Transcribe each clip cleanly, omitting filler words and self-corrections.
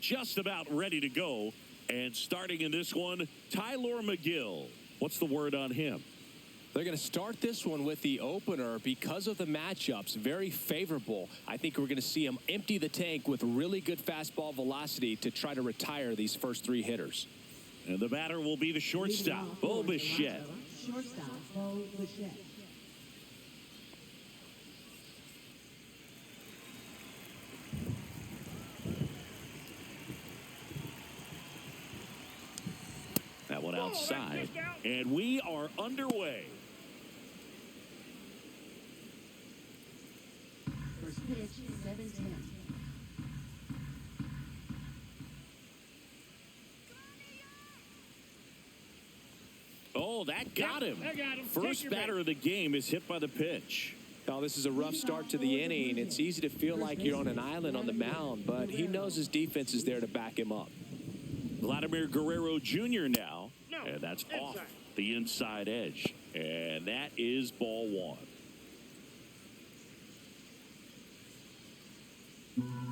just about ready to go. And starting in this one, Tyler McGill. What's the word on him? They're going to start this one with the opener because of the matchups. Very favorable. I think we're going to see him empty the tank with really good fastball velocity to try to retire these first three hitters. And the batter will be the shortstop, Bo Bichette. Shortstop, Bo Bichette. That one outside. And we are underway. First pitch, 7-10. Oh, that got him. First batter of the game is hit by the pitch. Now, this is a rough start to the inning. It's easy to feel like you're on an island on the mound, but he knows his defense is there to back him up. Vladimir Guerrero Jr. now, and that's off the inside edge. And that is ball one.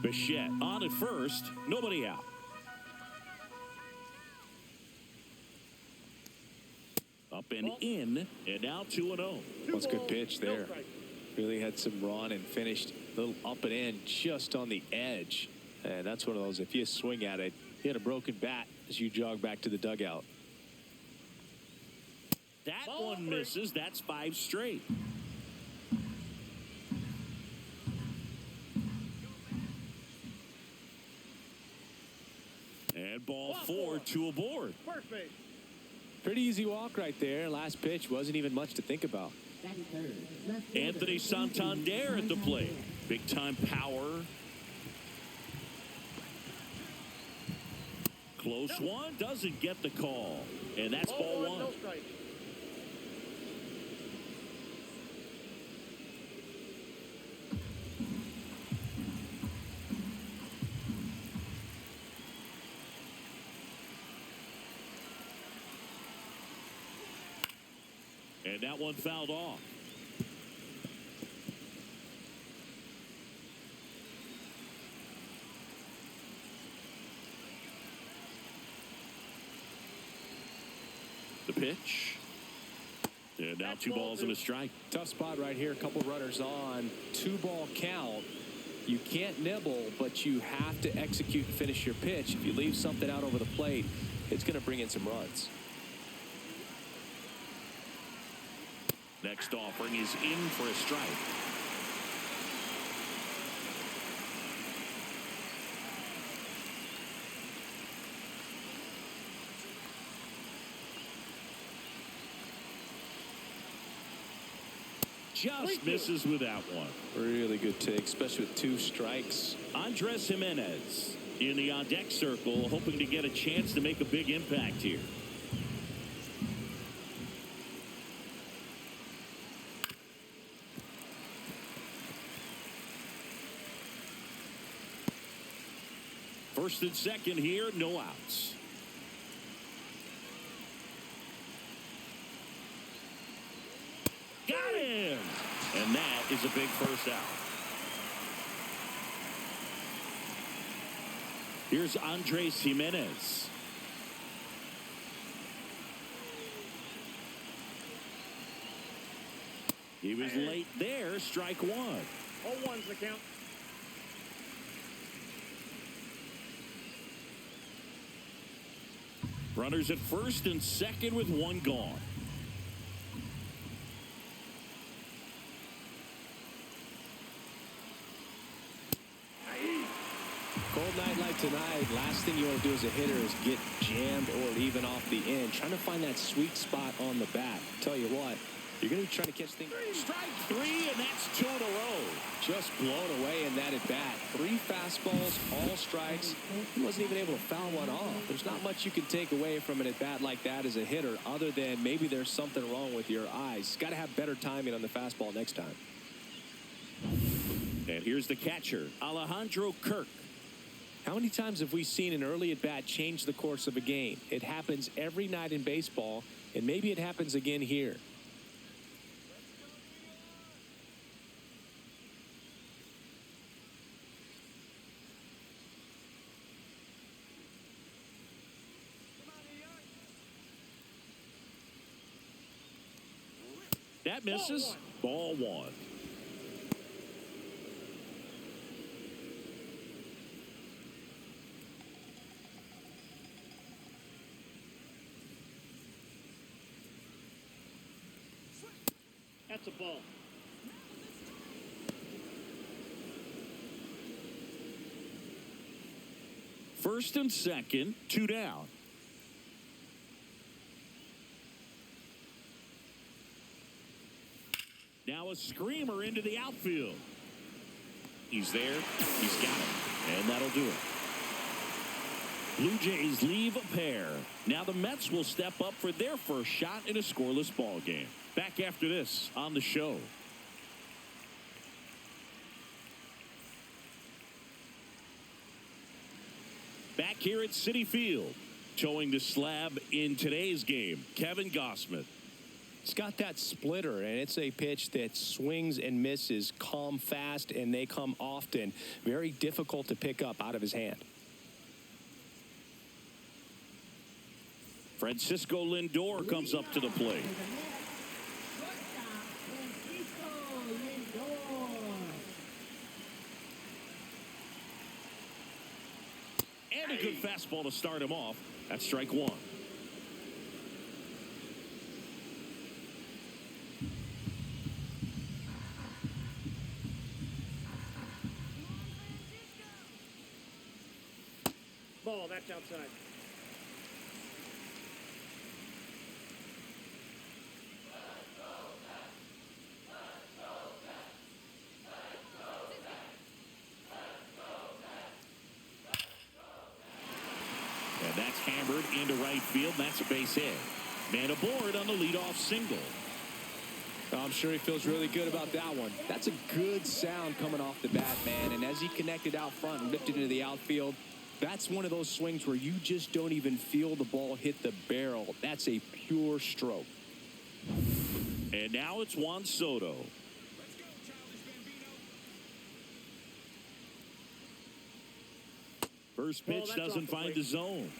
Bichette on at first, nobody out. Up and in, and now 2-0. That's a good pitch there. Really had some run and finished a little up and in just on the edge. And that's one of those, if you swing at it, you had a broken bat as you jog back to the dugout. That one misses. That's 5 straight. And ball 4, 2 aboard. Perfect. Pretty easy walk right there. Last pitch wasn't even much to think about. Anthony Santander at the plate. Big time power. Close one, doesn't get the call. And that's ball 1. No strike. And that one fouled off. The pitch. And now 2 balls and a strike. Tough spot right here. A couple runners on. 2-ball count. You can't nibble, but you have to execute and finish your pitch. If you leave something out over the plate, it's going to bring in some runs. Next offering is in for a strike. Just misses with that one. Really good take, especially with 2 strikes. Andres Jimenez in the on-deck circle, hoping to get a chance to make a big impact here. First and second here, no outs. Got him! And that is a big first out. Here's Andres Jimenez. He was late there, strike 1. 0-1's the count. Runners at first and second with 1 gone. Cold night like tonight, last thing you want to do as a hitter is get jammed or even off the end. Trying to find that sweet spot on the bat. Tell you what, you're going to be trying to catch things. Strike 3, and that's 2 in a row. Just blown away in that at bat. 3 fastballs, all strikes. He wasn't even able to foul one off. There's not much you can take away from an at bat like that as a hitter, other than maybe there's something wrong with your eyes. Got to have better timing on the fastball next time. And here's the catcher, Alejandro Kirk. How many times have we seen an early at bat change the course of a game? It happens every night in baseball, and maybe it happens again here. That misses. Ball one. That's a ball. First and second, 2 down. Now a screamer into the outfield. He's there. He's got it. And that'll do it. Blue Jays leave a pair. Now the Mets will step up for their first shot in a scoreless ball game. Back after this on the show. Back here at Citi Field, towing the slab in today's game, Kevin Gossman. It's got that splitter, and it's a pitch that swings and misses, come fast, and they come often. Very difficult to pick up out of his hand. Francisco Lindor comes up to the plate. And a good fastball to start him off. That's strike one. Ball, that's outside. And that's hammered into right field. That's a base hit. Man aboard on the leadoff single. I'm sure he feels really good about that one. That's a good sound coming off the bat, man. And as he connected out front and ripped it into the outfield, that's one of those swings where you just don't even feel the ball hit the barrel. That's a pure stroke. And now it's Juan Soto. First pitch doesn't find the zone.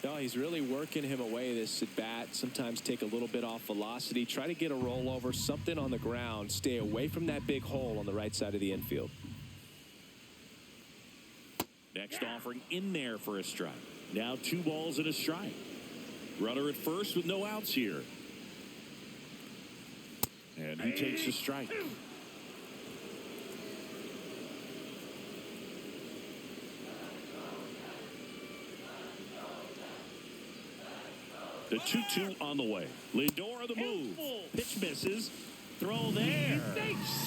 No, he's really working him away, this at bat. Sometimes take a little bit off velocity. Try to get a rollover, something on the ground. Stay away from that big hole on the right side of the infield. Next offering in there for a strike. Now 2 balls and a strike. Runner at first with no outs here. And he takes a strike. The 2-2 on the way. Lindor the move. Pitch misses. Throw there.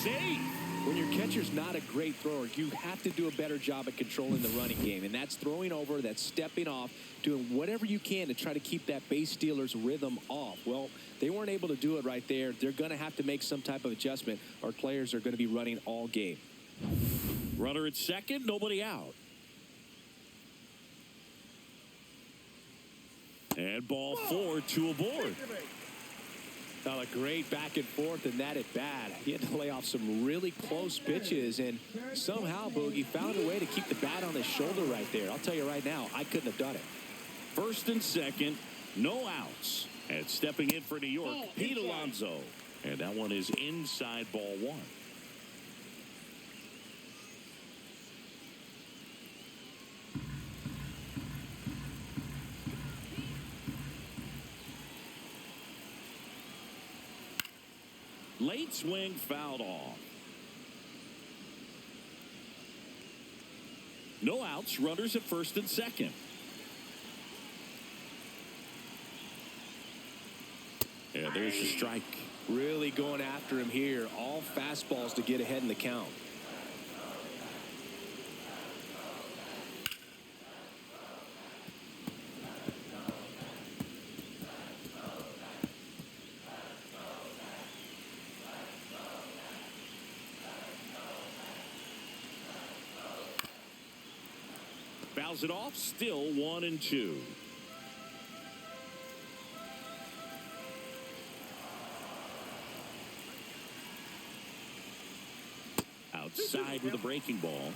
Safe. When your catcher's not a great thrower, you have to do a better job at controlling the running game. And that's throwing over, that's stepping off, doing whatever you can to try to keep that base stealer's rhythm off. Well, they weren't able to do it right there. They're going to have to make some type of adjustment. Our players are going to be running all game. Runner at second, nobody out. And ball 4, 2 aboard. Now a great back and forth in that at bat. He had to lay off some really close pitches, and somehow Boogie found a way to keep the bat on his shoulder right there. I'll tell you right now, I couldn't have done it. First and second, no outs. And stepping in for New York, Pete Alonso. And that one is inside ball 1. Late swing fouled off. No outs, runners at first and second. And there's the strike. Really going after him here. All fastballs to get ahead in the count. Fouls it off, still 1-2. outside with a breaking ball.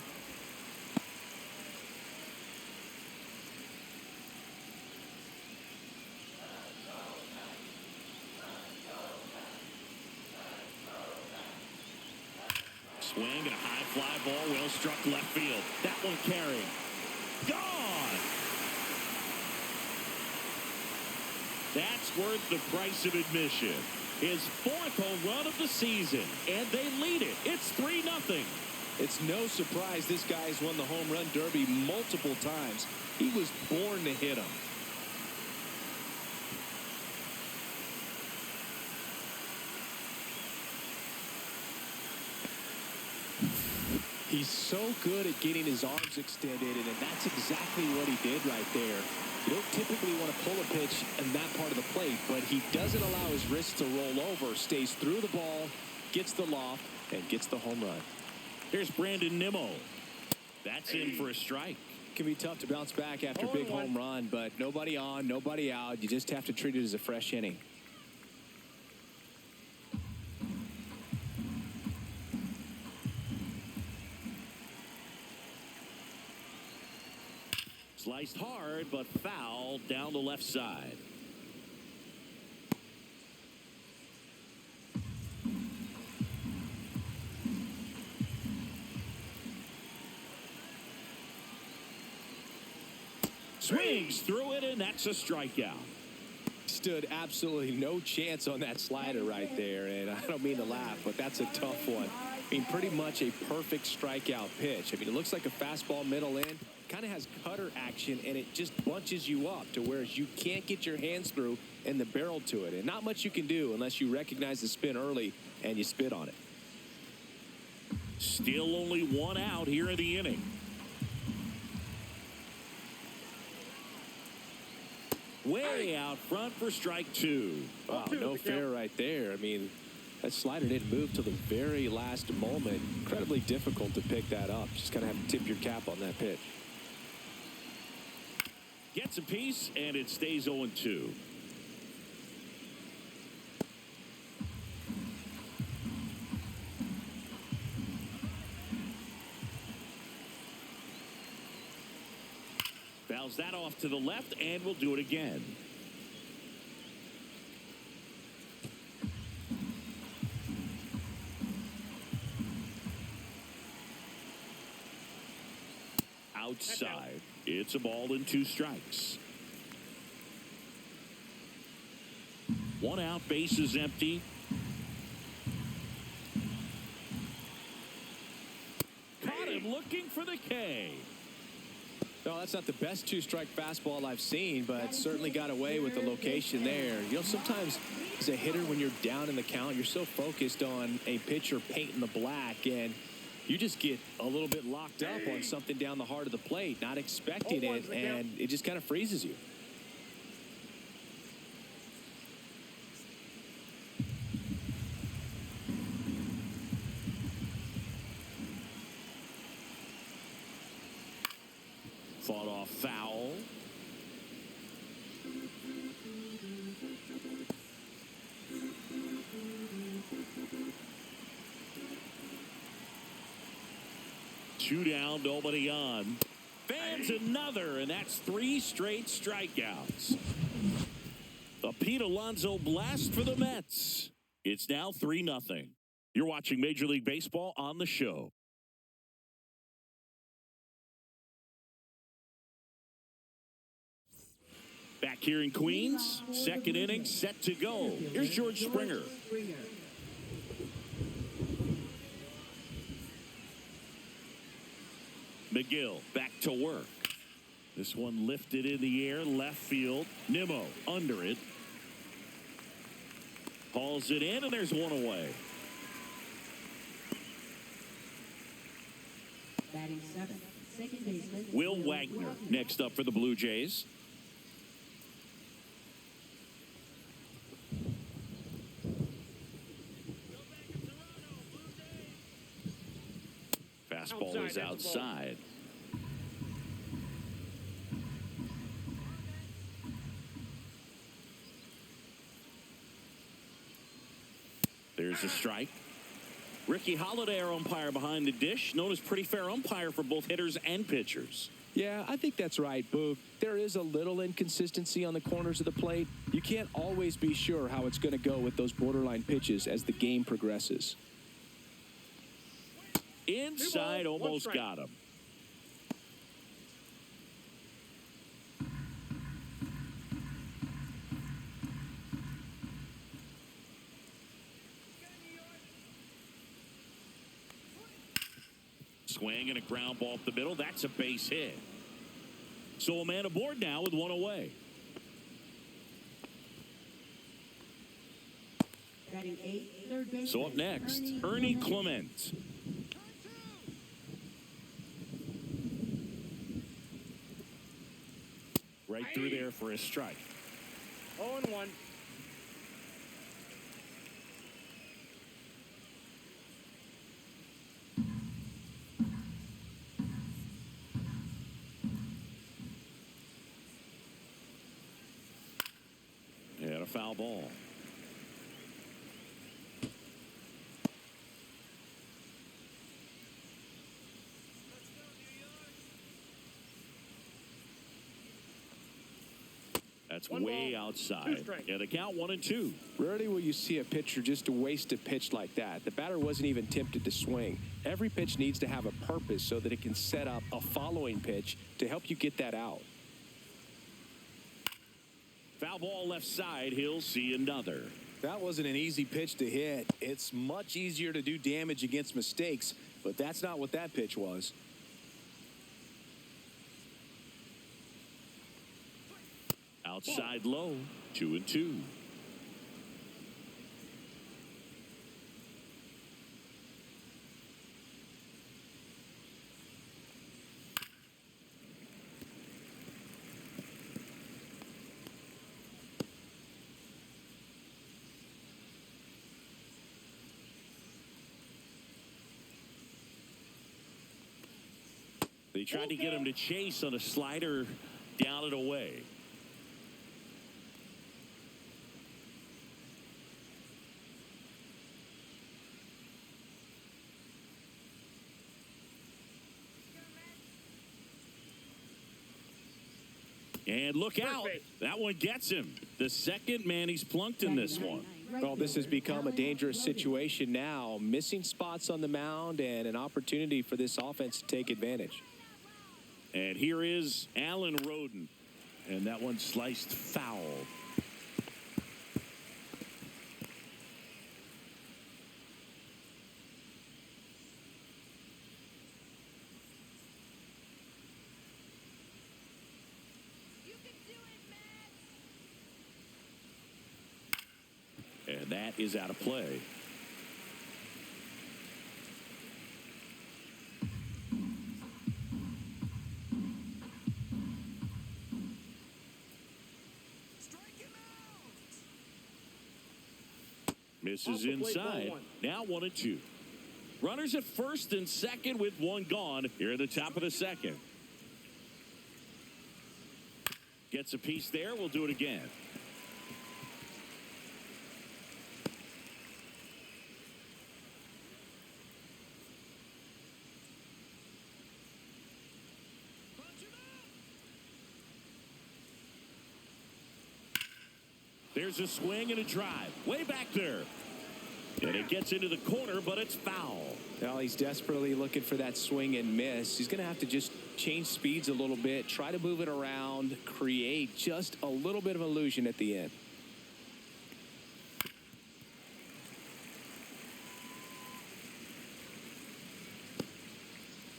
Swing and a high fly ball, well struck left field. That one carrying. Gone! That's worth the price of admission. His 4th home run of the season, and they lead it. It's 3-0. It's no surprise this guy's won the home run derby multiple times. He was born to hit them. He's so good at getting his arms extended, and that's exactly what he did right there. You don't typically want to pull a pitch in that part of the plate, but he doesn't allow his wrist to roll over, stays through the ball, gets the loft, and gets the home run. Here's Brandon Nimmo. That's in for a strike. It can be tough to bounce back after a big home run, but nobody on, nobody out. You just have to treat it as a fresh inning. Sliced hard, but foul down the left side. Swings through it, and that's a strikeout. Stood absolutely no chance on that slider right there, and I don't mean to laugh, but that's a tough one. I mean, pretty much a perfect strikeout pitch. I mean, it looks like a fastball middle in, kind of has cutter action, and it just bunches you up to where you can't get your hands through and the barrel to it. And not much you can do unless you recognize the spin early and you spit on it. Still only one out here in the inning. Way out front for strike 2. Wow, no fair right there. I mean, that slider didn't move till the very last moment. Incredibly difficult to pick that up. Just kind of have to tip your cap on that pitch. Gets a piece, and it stays 0-2. Fouls that off to the left, and we'll do it again. Outside. It's a ball and 2 strikes. 1 out, base is empty. Caught him looking for the K. No, that's not the best 2-strike fastball I've seen, but certainly got away with the location there. You know, sometimes as a hitter, when you're down in the count, you're so focused on a pitcher painting the black, and you just get a little bit locked up on something down the heart of the plate, not expecting it, and it just kind of freezes you. Fought off foul. Two down, nobody on. Fans another, and that's 3 straight strikeouts. A Pete Alonso blast for the Mets. It's now 3-0. You're watching Major League Baseball on the show. Back here in Queens, second inning set to go. Here's George Springer. McGill back to work. This one lifted in the air, left field. Nimmo under it. Hauls it in, and there's one away. Batting 7th, second baseman Will Wagner next up for the Blue Jays. Fastball is outside. There's a strike. Ricky Holiday, our umpire behind the dish, known as pretty fair umpire for both hitters and pitchers. Yeah, I think that's right, Boog. There is a little inconsistency on the corners of the plate. You can't always be sure how it's going to go with those borderline pitches as the game progresses. Inside, almost got him. Swing and a ground ball up the middle. That's a base hit. So a man aboard now with one away. Batting 8, third baseman. So up next, Ernie Clement. Right through there for a strike. 0-1. And a foul ball. That's way outside. Yeah, the count 1-2. Rarely will you see a pitcher just waste a pitch like that. The batter wasn't even tempted to swing. Every pitch needs to have a purpose so that it can set up a following pitch to help you get that out. Foul ball left side. He'll see another. That wasn't an easy pitch to hit. It's much easier to do damage against mistakes, but that's not what that pitch was. Outside low. 2-2. They tried to get him to chase on a slider down and away. And look out. That one gets him. The second man he's plunked in this one. Well, this has become a dangerous situation now. Missing spots on the mound and an opportunity for this offense to take advantage. And here is Alan Roden. And that one sliced foul. And that is out of play. Misses inside. Now 1-2. Runners at first and second with one gone here at the top of the second. Gets a piece there. We'll do it again. There's a swing and a drive. Way back there. And it gets into the corner, but it's foul. Well, he's desperately looking for that swing and miss. He's going to have to just change speeds a little bit, try to move it around, create just a little bit of illusion at the end.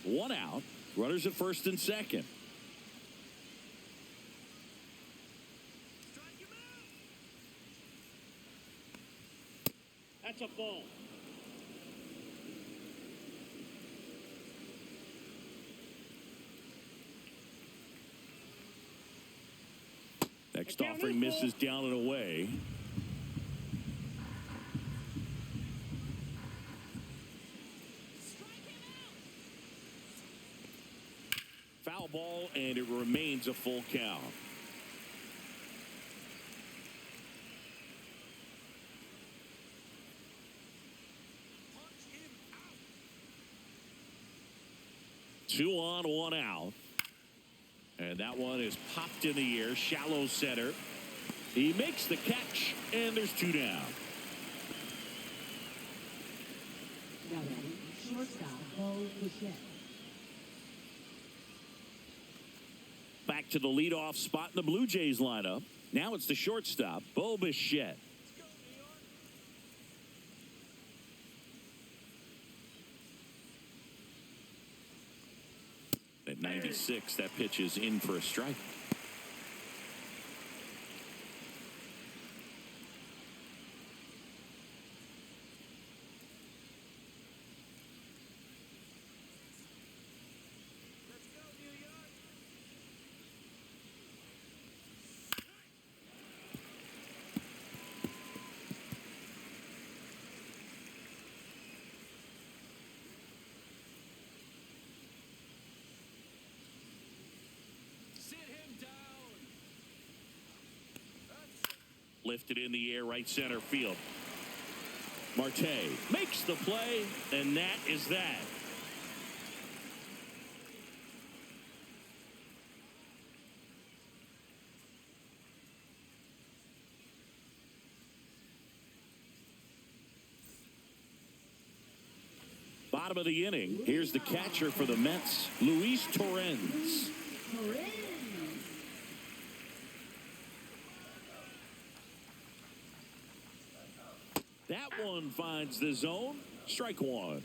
One out. Runners at first and second. That's a ball. Next offering misses down and away. Foul ball, and it remains a full count. 2 on, 1 out. And that one is popped in the air, shallow center. He makes the catch, and there's 2 down. Now batting, shortstop, Bo Bichette. Back to the leadoff spot in the Blue Jays lineup. Now it's the shortstop, Bo Bichette. At 96, that pitch is in for a strike. Lifted in the air, right center field. Marte makes the play, and that is that. Bottom of the inning. Here's the catcher for the Mets, Luis Torrens. That one finds the zone. Strike 1.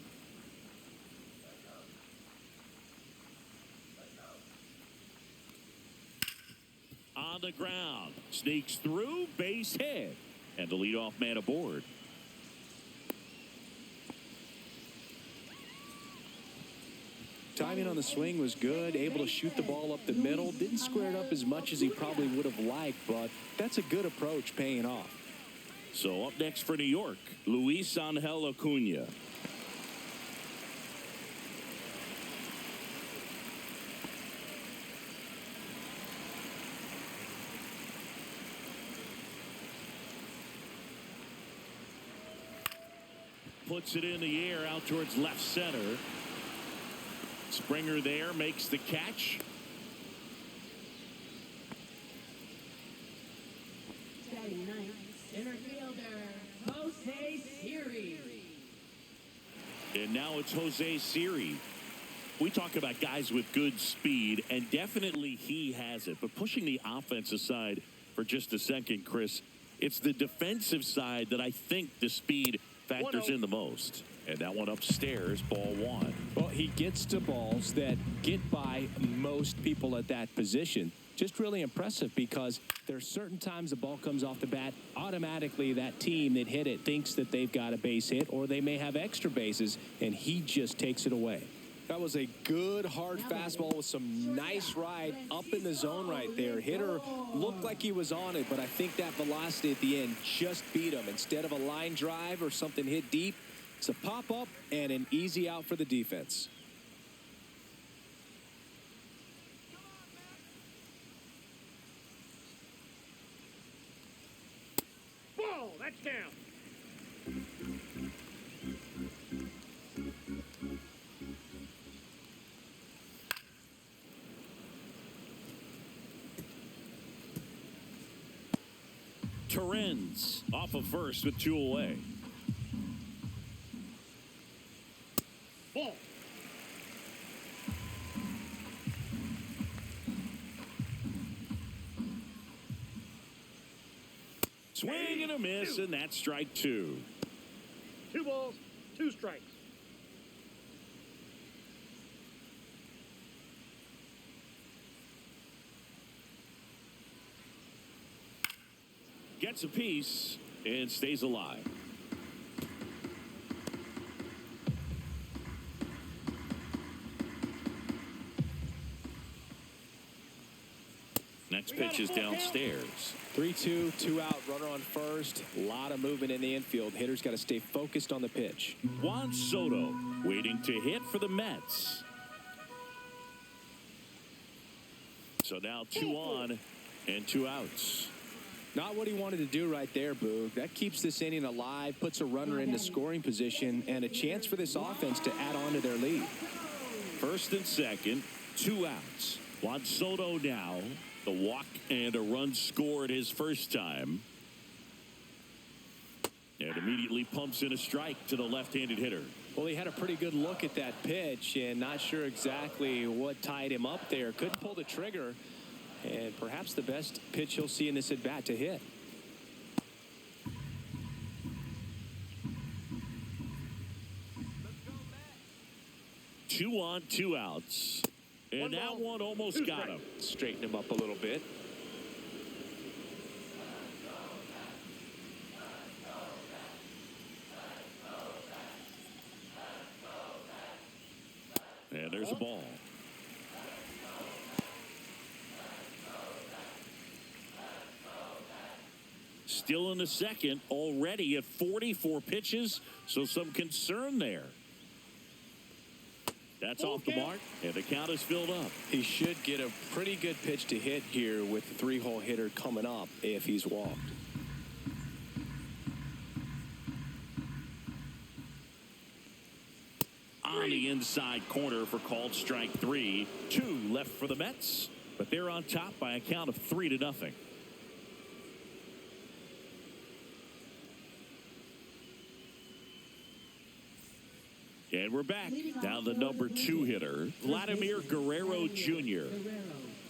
On the ground. Sneaks through. Base hit. And the leadoff man aboard. Timing on the swing was good. Able to shoot the ball up the middle. Didn't square it up as much as he probably would have liked, but that's a good approach paying off. So up next for New York, Luis Angel Acuna. Puts it in the air out towards left center. Springer there makes the catch. Batting ninth, center fielder, Jose Siri. And now it's Jose Siri. We talk about guys with good speed, and definitely he has it. But pushing the offense aside for just a second, Chris, it's the defensive side that I think the speed factors in the most. And that one upstairs, ball 1. Well, he gets to balls that get by most people at that position. Just really impressive because there's certain times the ball comes off the bat, automatically that team that hit it thinks that they've got a base hit or they may have extra bases, and he just takes it away. That was a good hard fastball with some nice ride up in the zone right there. Hitter looked like he was on it, but I think that velocity at the end just beat him. Instead of a line drive or something hit deep, it's a pop-up and an easy out for the defense. Ball, that's down. Torrens off of first with 2 away. Ball. Swing and a miss, and that's strike 2. 2 balls, 2 strikes. Gets a piece and stays alive. Next pitch is downstairs. 3-2, 2 out, runner on first. A lot of movement in the infield. Hitter's got to stay focused on the pitch. Juan Soto waiting to hit for the Mets. So now 2 on and 2 outs. Not what he wanted to do right there, Boog. That keeps this inning alive, puts a runner into scoring position, and a chance for this offense to add on to their lead. First and second, 2 outs. Juan Soto now. The walk and a run scored his first time. And immediately pumps in a strike to the left-handed hitter. Well, he had a pretty good look at that pitch and not sure exactly what tied him up there. Couldn't pull the trigger. And perhaps the best pitch he'll see in this at-bat to hit. Two on, 2 outs. And that one almost got him. Straighten him up a little bit. And there's a ball. Still in the second, already at 44 pitches, so some concern there. That's off the mark, and the count is filled up. He should get a pretty good pitch to hit here with the 3-hole hitter coming up if he's walked. On the inside corner for called strike 3. 2 left for the Mets, but they're on top by a count of 3-0. And we're back. Down the number 2 hitter, Vladimir Guerrero Jr.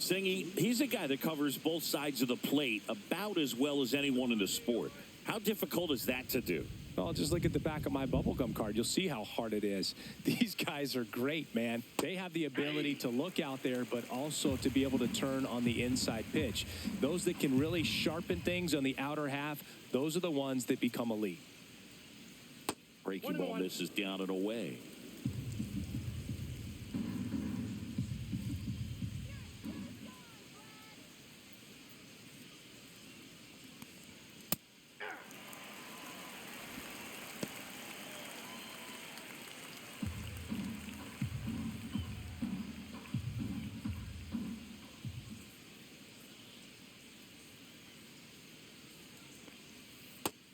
Singy, he's a guy that covers both sides of the plate about as well as anyone in the sport. How difficult is that to do? Well, just look at the back of my bubblegum card. You'll see how hard it is. These guys are great, man. They have the ability to look out there, but also to be able to turn on the inside pitch. Those that can really sharpen things on the outer half, those are the ones that become elite. Breaking ball misses down and away.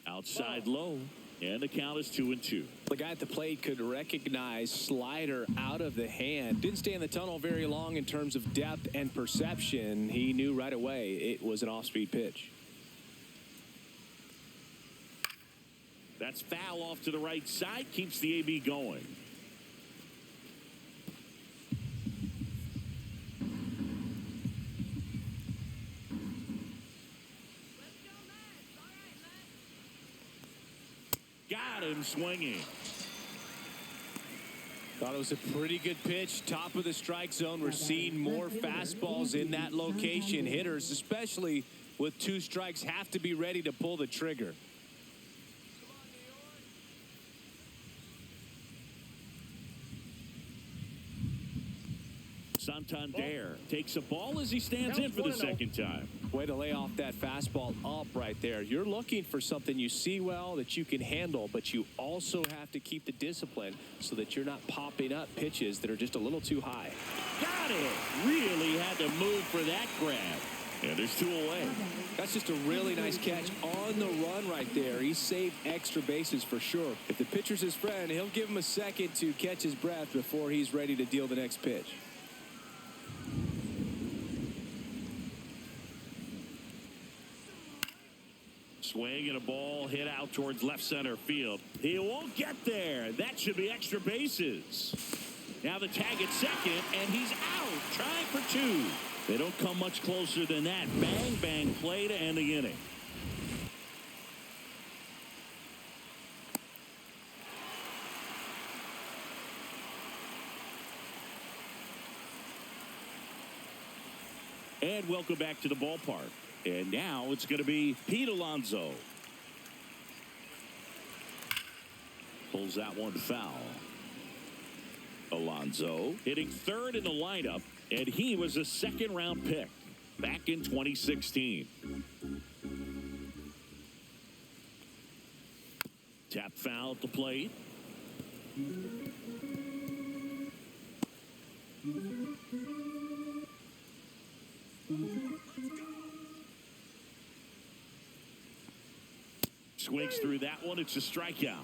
Outside low. And the count is 2-2. The guy at the plate could recognize slider out of the hand. Didn't stay in the tunnel very long in terms of depth and perception. He knew right away it was an off-speed pitch. That's foul off to the right side. Keeps the AB going. Got him swinging. Thought it was a pretty good pitch. Top of the strike zone. We're seeing more fastballs in that location. Hitters, especially with 2 strikes, have to be ready to pull the trigger. Santander takes a ball as he stands in for the second time. Way to lay off that fastball up right there. You're looking for something you see well that you can handle, but you also have to keep the discipline so that you're not popping up pitches that are just a little too high. Got it. Really had to move for that grab. And there's 2 away. That's just a really nice catch on the run right there. He saved extra bases for sure. If the pitcher's his friend, he'll give him a second to catch his breath before he's ready to deal the next pitch. Swing and a ball hit out towards left center field. He won't get there. That should be extra bases. Now the tag at second, and he's out, trying for 2. They don't come much closer than that. Bang, bang play to end the inning. And welcome back to the ballpark. And now it's going to be Pete Alonso. Pulls that one foul. Alonso hitting 3rd in the lineup, and he was a 2nd-round pick back in 2016. Tap foul at the plate. Swings through that one. It's a strikeout.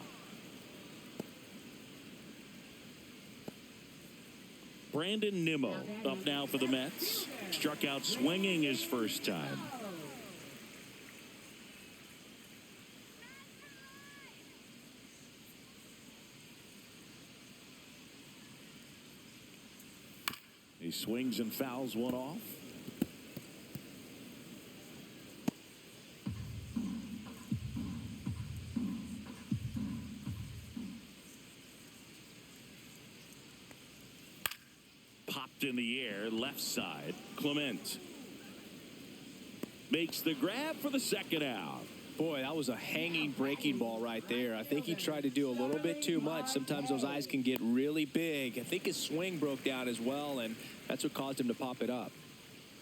Brandon Nimmo up now for the Mets. Struck out swinging his first time. He swings and fouls one off. Popped in the air, left side. Clement makes the grab for the second out. Boy, that was a hanging breaking ball right there. I think he tried to do a little bit too much. Sometimes those eyes can get really big. I think his swing broke down as well, and that's what caused him to pop it up.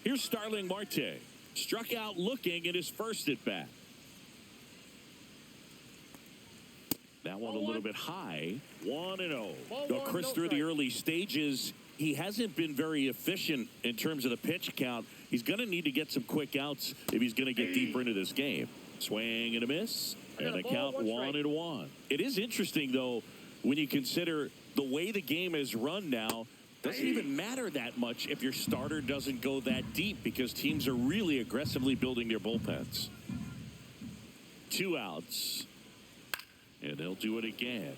Here's Starling Marte. Struck out looking at his first at bat. That one a little bit high. 1-0. Now, Chris, through the early stages, he hasn't been very efficient in terms of the pitch count. He's going to need to get some quick outs if he's going to get deeper into this game. Swing and a miss, and a count 1-1. It is interesting, though, when you consider the way the game is run now. Doesn't even matter that much if your starter doesn't go that deep, because teams are really aggressively building their bullpens. 2 outs, and they'll do it again.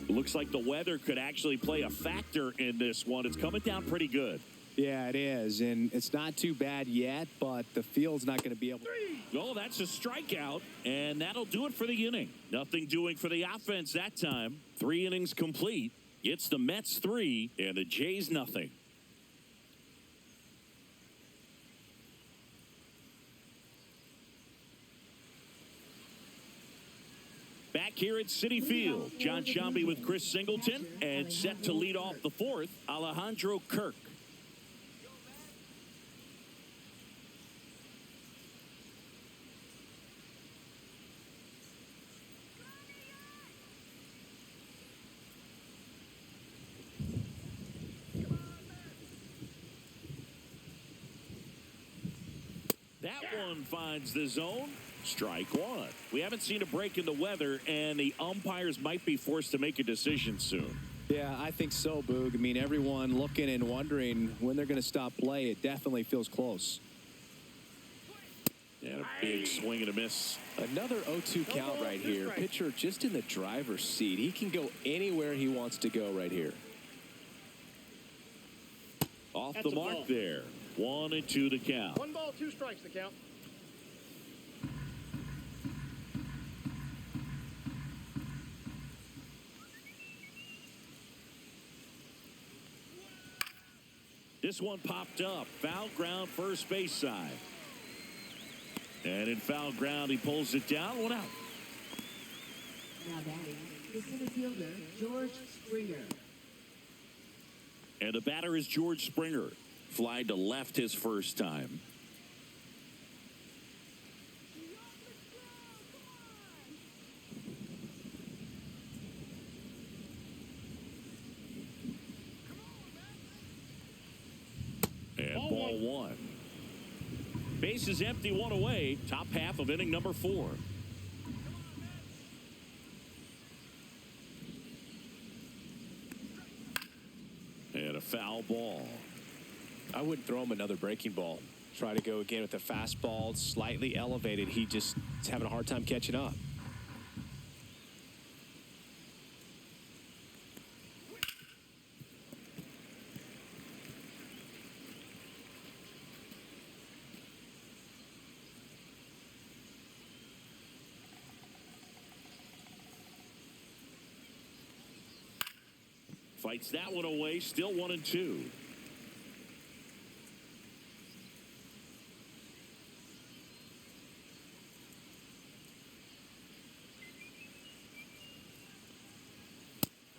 Looks like the weather could actually play a factor in this one. It's coming down pretty good. Yeah, it is, and it's not too bad yet, but the field's not going to be able to. Oh, that's a strikeout, and that'll do it for the inning. Nothing doing for the offense that time. 3 innings complete. It's the Mets 3 and the Jays nothing. Back here at Citi Field, John Sciambi with Chris Singleton, and set to lead off the 4th, Alejandro Kirk. That one finds the zone. Strike 1. We haven't seen a break in the weather, and the umpires might be forced to make a decision soon. Yeah, I think so, Boog. I mean, everyone looking and wondering when they're going to stop play. It definitely feels close. And a big swing and a miss. Another 0-2 count right here. Pitcher just in the driver's seat. He can go anywhere he wants to go right here. Off the mark there. 1-2 the count. 1 ball, 2 strikes the count. This one popped up. Foul ground, first base side. And in foul ground, he pulls it down. 1 out. Now batting, the center fielder, George Springer. And the batter is George Springer. Fly to left his first time. And ball 1. Base is empty, 1 away. Top half of inning number 4. And a foul ball. I wouldn't throw him another breaking ball. Try to go again with the fastball, slightly elevated. He just is having a hard time catching up. Fights that one away, still 1-2.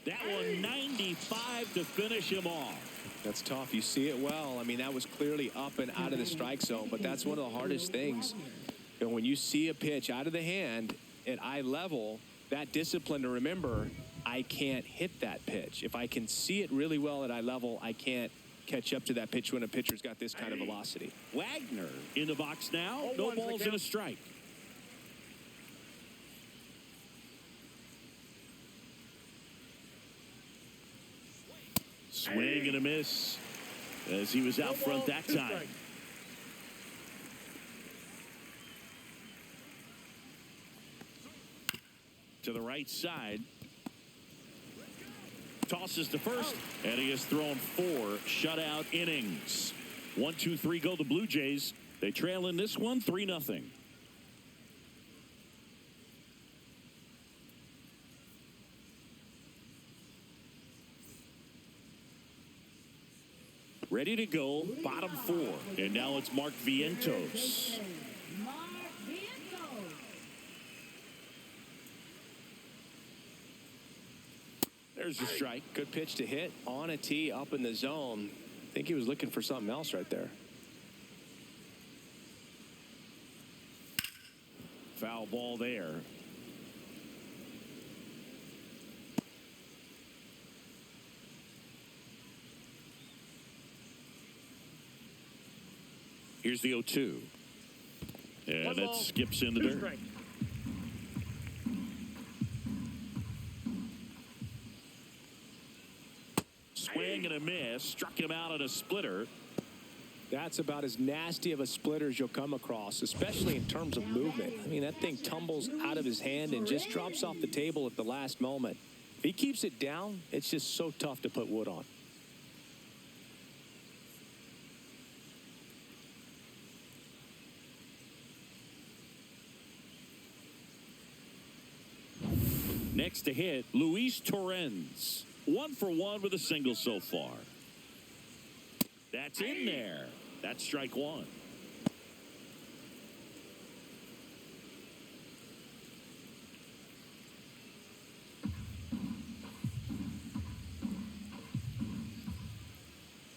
That one 95 to finish him off. That's tough. You see it well. I mean, that was clearly up and out of the strike zone, but that's one of the hardest things. You know, when you see a pitch out of the hand at eye level, that discipline to remember, I can't hit that pitch. If I can see it really well at eye level, I can't catch up to that pitch when a pitcher's got this kind of velocity. Wagner in the box now. No balls and a strike. Swing and a miss as he was out front that time. To the right side. Tosses to first, and he has thrown 4 shutout innings. 1, 2, 3 go the Blue Jays. They trail in this one 3-0. Ready to go, bottom 4. And now it's Mark Vientos. There's the strike. Good pitch to hit on a tee up in the zone. I think he was looking for something else right there. Foul ball there. Here's the 0-2. And that skips in the dirt. Strike. Swing and a miss. Struck him out on a splitter. That's about as nasty of a splitter as you'll come across, especially in terms of movement. I mean, that thing tumbles out of his hand and just drops off the table at the last moment. If he keeps it down, it's just so tough to put wood on. Next to hit, Luis Torrens. 1 for 1 with a single so far. That's in there. That's strike 1.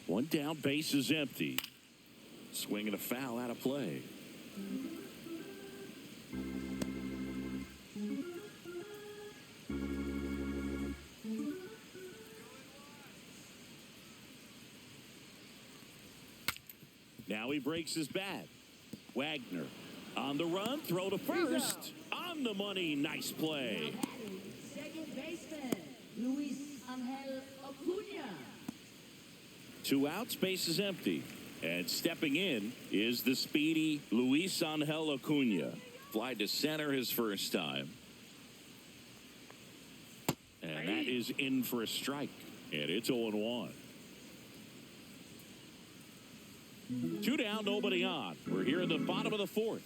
One down, base is empty. Swing and a foul out of play. Now he breaks his bat. Wagner on the run, throw to first. On the money, nice play. Second baseman, Luis Angel Acuna. 2 outs, base is empty. And stepping in is the speedy Luis Angel Acuna. Fly to center his first time. And that is in for a strike. And it's 0-1. 2 down, nobody on. We're here in the bottom of the 4th.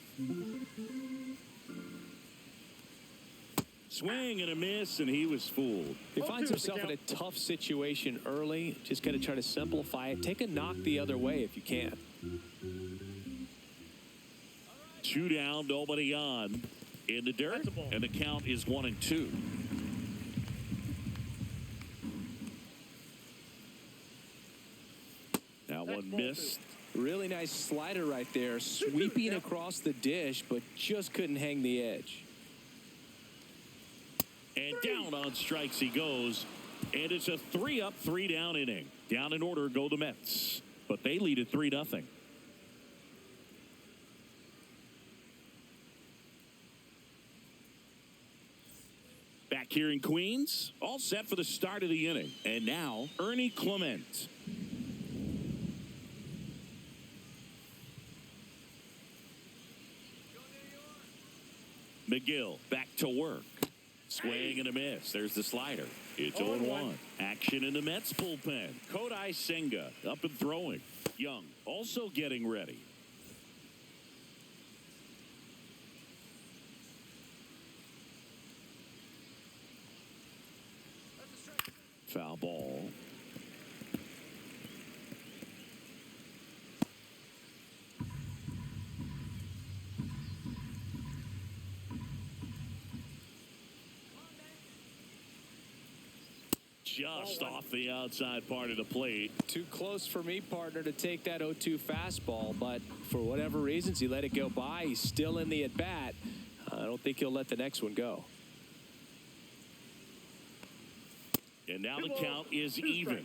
Swing and a miss, and he was fooled. He finds himself in a tough situation early. Just got to try to simplify it. Take a knock the other way if you can. 2 down, nobody on. In the dirt, and the count is 1-2. Now one missed. Really nice slider right there, sweeping across the dish, but just couldn't hang the edge. And down on strikes he goes. And it's a 3-up, 3-down inning. Down in order go the Mets. But they lead at 3-0. Back here in Queens, all set for the start of the inning. And now, Ernie Clement. McGill back to work. Swing and a miss. There's the slider. It's 0-1. Action in the Mets bullpen. Kodai Senga up and throwing. Young also getting ready. Foul ball. Just off the outside part of the plate. Too close for me, partner, to take that 0-2 fastball, but for whatever reasons, he let it go by. He's still in the at-bat. I don't think he'll let the next one go. And now the count is even.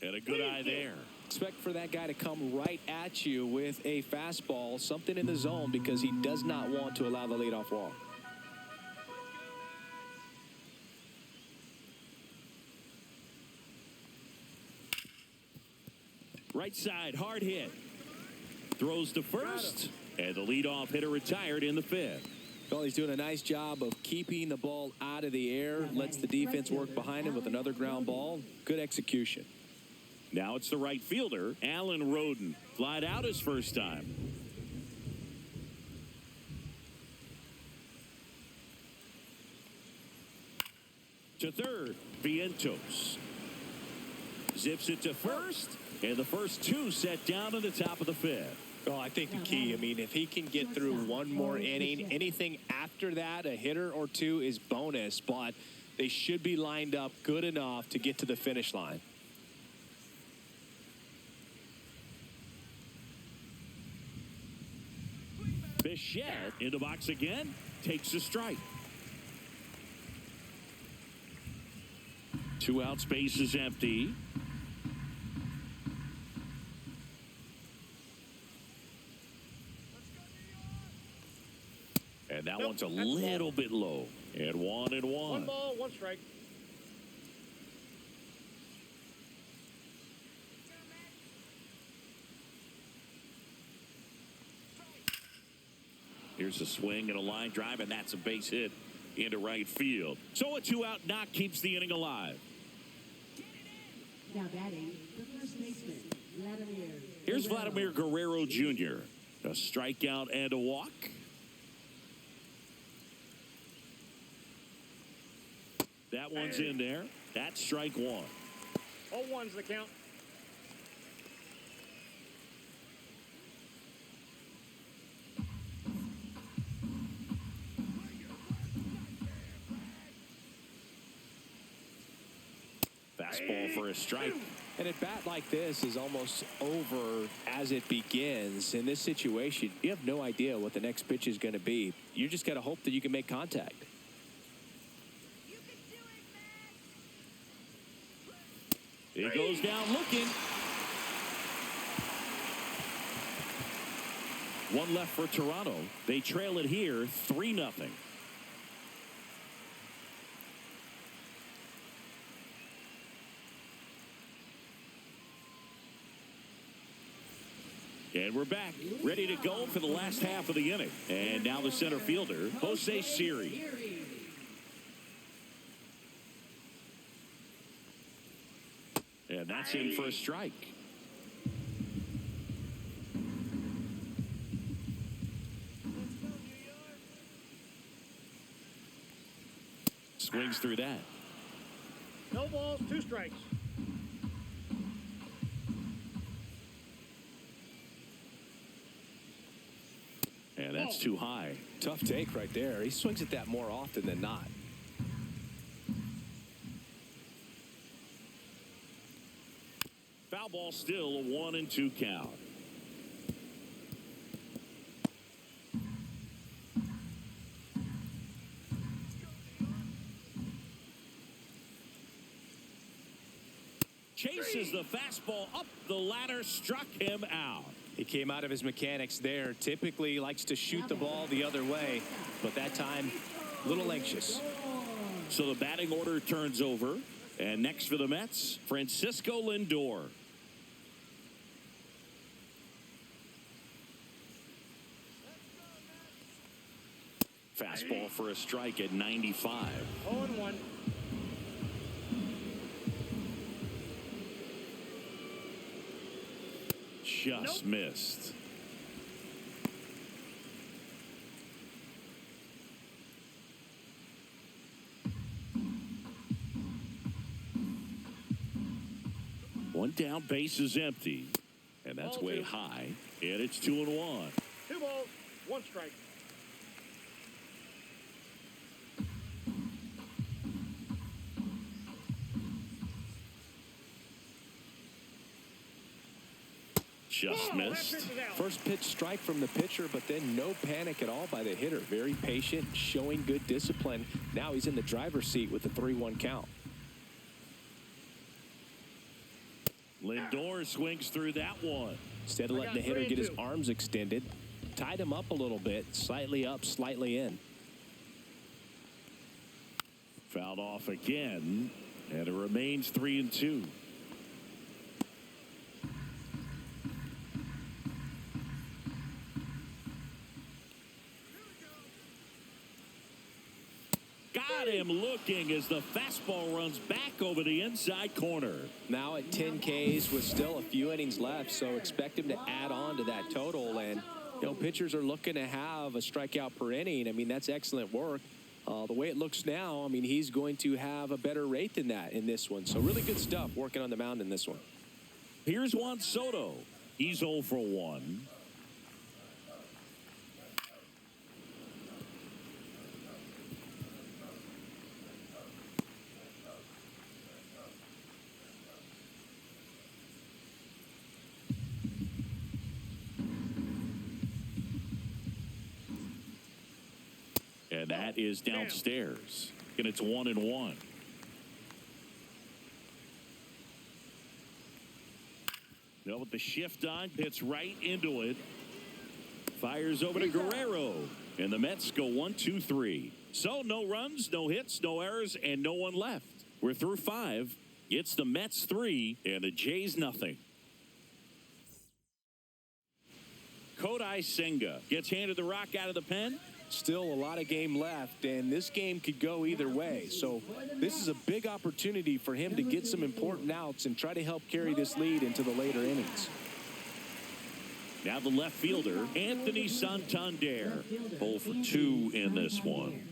And a good eye there. expect for that guy to come right at you with a fastball, something in the zone, because he does not want to allow the leadoff walk. Right side, hard hit. Throws to first, and the leadoff hitter retired in the fifth. Well, he's doing a nice job of keeping the ball out of the air, lets the defense work behind him with another ground ball. Good execution. Now it's the right fielder, Alan Roden. Flied out his first time. To third, Vientos. Zips it to first, and the first two set down at the top of the fifth. Well, I think the key, I mean, if he can get through one more inning, anything after that, a hitter or two is bonus, but they should be lined up good enough to get to the finish line. Bichette in the box again, takes a strike. 2 outs, base is empty. And that one's a little bit low. And 1-1. 1 ball, 1 strike. Here's a swing and a line drive, and that's a base hit into right field. So a 2-out knock keeps the inning alive. Now batting, the first baseman, Vladimir. Here's Vladimir Guerrero Jr. A strikeout and a walk. That one's in there. That's strike one. 0-1's the count. Fastball for a strike. And a bat like this is almost over as it begins. In this situation, you have no idea what the next pitch is going to be. You just got to hope that you can make contact. He goes down looking. One left for Toronto. They trail it here 3-0. And we're back, ready to go for the last half of the inning. And now the center fielder, Jose Siri. And that's in for a strike. Swings through that. No balls, 2 strikes. And that's too high. Tough take right there. He swings at that more often than not. Foul ball, still a 1-2 count. Chases the fastball up the ladder, struck him out. He came out of his mechanics there. Typically likes to shoot the ball the other way, but that time a little anxious. So the batting order turns over, and next for the Mets, Francisco Lindor. Fastball for a strike at 95. 0-1. Just missed. One down, base is empty. And that's Ball way 2. high. And it's 2-1. 2 balls, 1 strike. Just missed. First pitch strike from the pitcher, but then no panic at all by the hitter. Very patient, showing good discipline. Now he's in the driver's seat with the 3-1 count. Lindor swings through that one. Instead of letting the hitter get his arms extended, tied him up a little bit, slightly up, slightly in. Fouled off again, and it remains 3-2. Got him looking as the fastball runs back over the inside corner. Now at 10 Ks with still a few innings left, so expect him to add on to that total. And, you know, pitchers are looking to have a strikeout per inning. I mean, that's excellent work. The way it looks now, I mean, he's going to have a better rate than that in this one. So really good stuff working on the mound in this one. Here's Juan Soto. He's 0 for 1. And that is downstairs. And it's 1-1. Now with the shift on, hits right into it. Fires over to Guerrero. And the Mets go 1-2-3. So no runs, no hits, no errors, and no one left. We're through 5. It's the Mets 3 and the Jays nothing. Kodai Senga gets handed the rock out of the pen. Still a lot of game left, and this game could go either way. So this is a big opportunity for him to get some important outs and try to help carry this lead into the later innings. Now the left fielder, Anthony Santander. 0 for 2 in this one.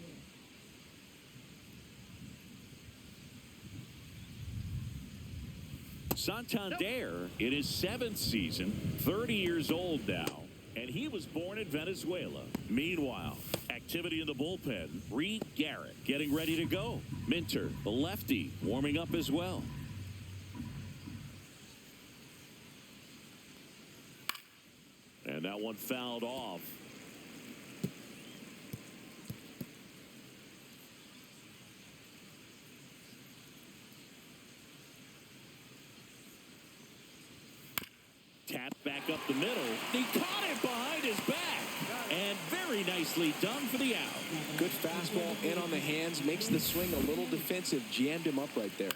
Santander in his 7th season, 30 years old now. And he was born in Venezuela. Meanwhile, activity in the bullpen. Reed Garrett getting ready to go. Minter, the lefty, warming up as well. And that one fouled off. Tap back up the middle. He caught it behind his back. And very nicely done for the out. Good fastball in on the hands. Makes the swing a little defensive. Jammed him up right there.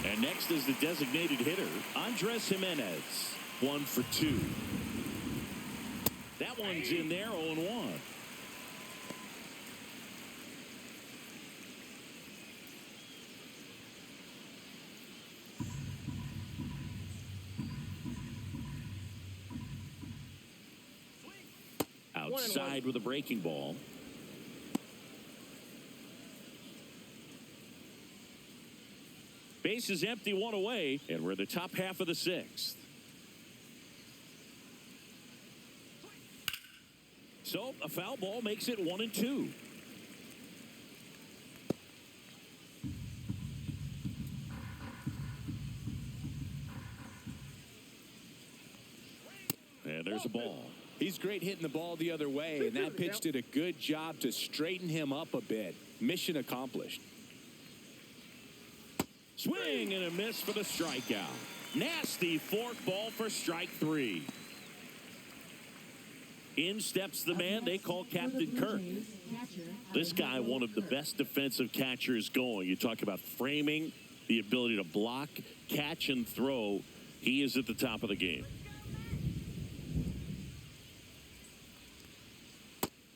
And next is the designated hitter, Andres Jimenez. 1 for 2. That one's in there, 0-1. Outside with a breaking ball. Base is empty, 1 away, and we're in the top half of the 6th. So a foul ball makes it 1-2. And there's a ball. He's great hitting the ball the other way, and that pitch did a good job to straighten him up a bit. Mission accomplished. Swing and a miss for the strikeout. Nasty fork ball for strike 3. In steps the man they call Captain Kirk. This guy, one of the best defensive catchers going. You talk about framing, the ability to block, catch, and throw. He is at the top of the game.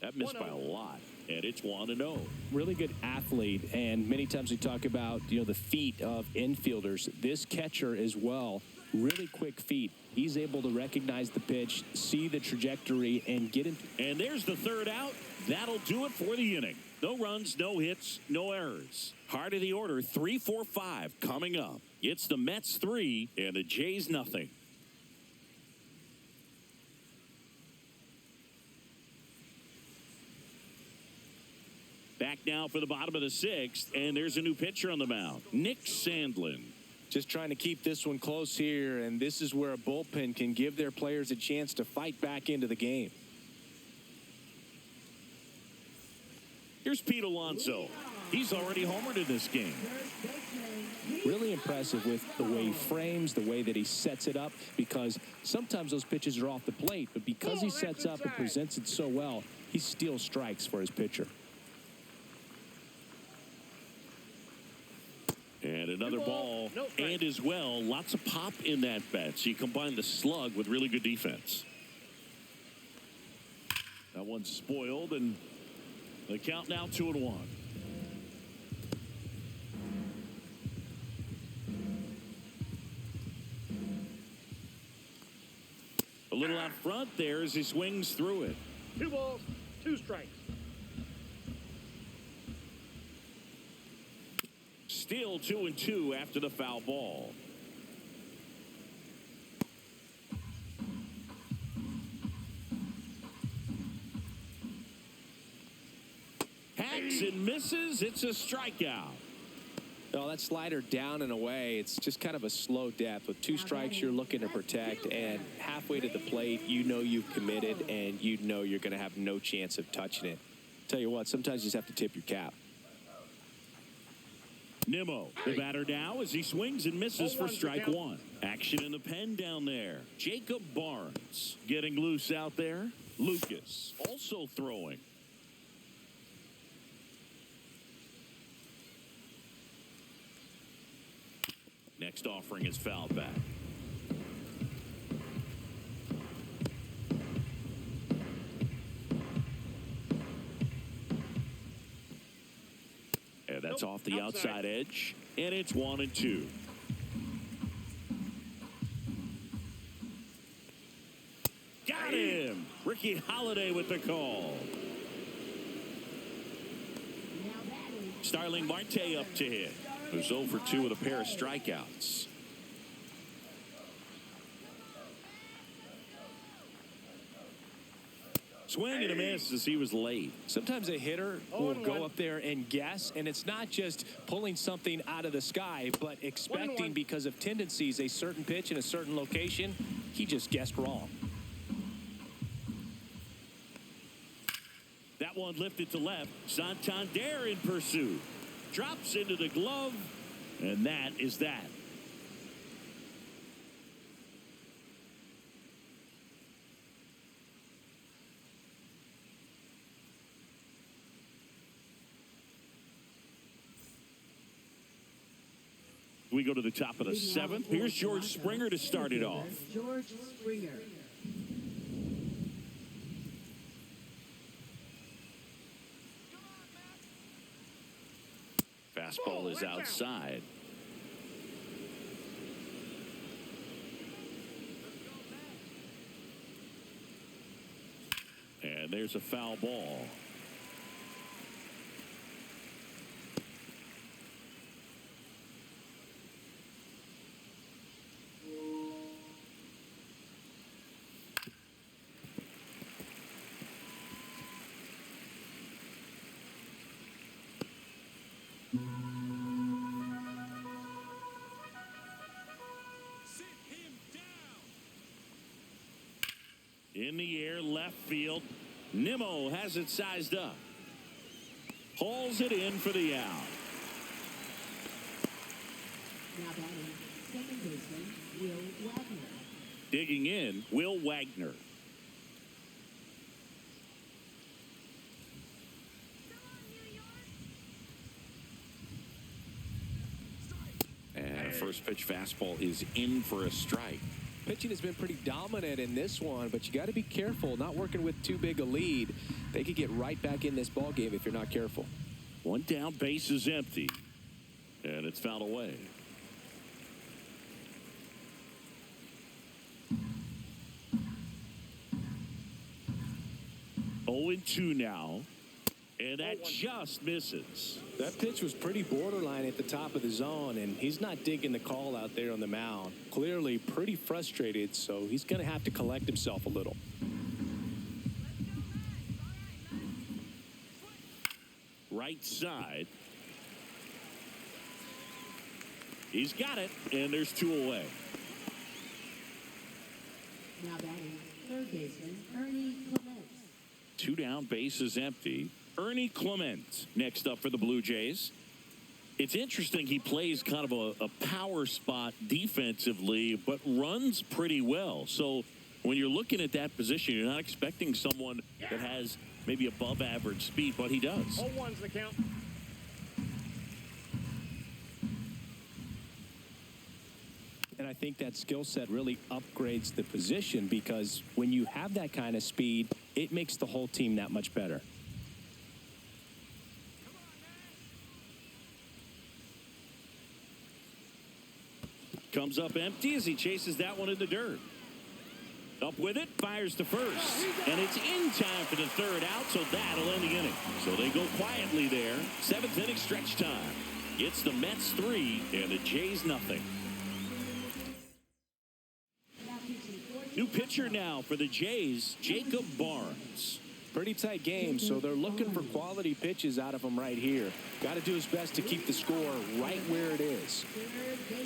That missed by a lot, and it's 1-0. Really good athlete, and many times we talk about, you know, the feet of infielders. This catcher as well, really quick feet. He's able to recognize the pitch, see the trajectory, and get in. And there's the third out. That'll do it for the inning. No runs, no hits, no errors. Heart of the order, 3, 4, 5 coming up. It's the Mets 3 and the Jays nothing. Back now for the bottom of the 6th, and there's a new pitcher on the mound, Nick Sandlin. Just trying to keep this one close here, and this is where a bullpen can give their players a chance to fight back into the game. Here's Pete Alonso. He's already homered in this game. Really impressive with the way he frames, the way that he sets it up, because sometimes those pitches are off the plate, but because he sets up and presents it so well, he steals strikes for his pitcher. And another ball, and as well, lots of pop in that bat. So you combine the slug with really good defense. That one's spoiled, and the count now 2-1. A little out front there as he swings through it. 2 balls, 2 strikes. Still 2-2 after the foul ball. Hacks and misses. It's a strikeout. Oh, that slider down and away. It's just kind of a slow death. With 2 strikes, you're looking to protect, and halfway to the plate, you know you've committed, and you know you're going to have no chance of touching it. Tell you what, sometimes you just have to tip your cap. Nimmo, the batter now as he swings and misses for strike 1. Action in the pen down there. Jacob Barnes getting loose out there. Lucas also throwing. Next offering is fouled back. And that's off the outside edge, and it's 1-2. Got him! Ricky Holiday with the call. Starling Marte up to hit. Who's 0 for 2 with a pair of strikeouts. Swing and a miss as he was late. Sometimes a hitter will go up there and guess, and it's not just pulling something out of the sky, but expecting because of tendencies a certain pitch in a certain location. He just guessed wrong. That one lifted to left. Santander in pursuit. Drops into the glove, and that is that. We go to the top of the 7th. Here's George Springer to start it off. George Springer. Fastball is outside. And there's a foul ball. In the air, left field. Nimmo has it sized up. Hauls it in for the out. Now batting, second baseman, Will Wagner. Digging in, Will Wagner. And a first pitch fastball is in for a strike. Pitching has been pretty dominant in this one, but you got to be careful. Not working with too big a lead. They could get right back in this ball game if you're not careful. One down, base is empty. And it's fouled away. Oh, 0-2 now. And that just misses. That pitch was pretty borderline at the top of the zone, and he's not digging the call out there on the mound. Clearly pretty frustrated, so he's going to have to collect himself a little. Right side. He's got it, and there's 2 away. Now batting, third baseman, Ernie Clements. 2 down, base is empty. Ernie Clement next up for the Blue Jays. It's interesting, he plays kind of a power spot defensively, but runs pretty well. So when you're looking at that position, you're not expecting someone that has maybe above average speed, but he does. 0-1's the count. And I think that skill set really upgrades the position, because when you have that kind of speed, it makes the whole team that much better. Comes up empty as he chases that one in the dirt. Up with it, fires to first. And it's in time for the third out, so that'll end the inning. So they go quietly there. 7th inning stretch time. It's the Mets 3 and the Jays nothing. New pitcher now for the Jays, Jacob Barnes. Pretty tight game, so they're looking for quality pitches out of him right here. Got to do his best to keep the score right where it is.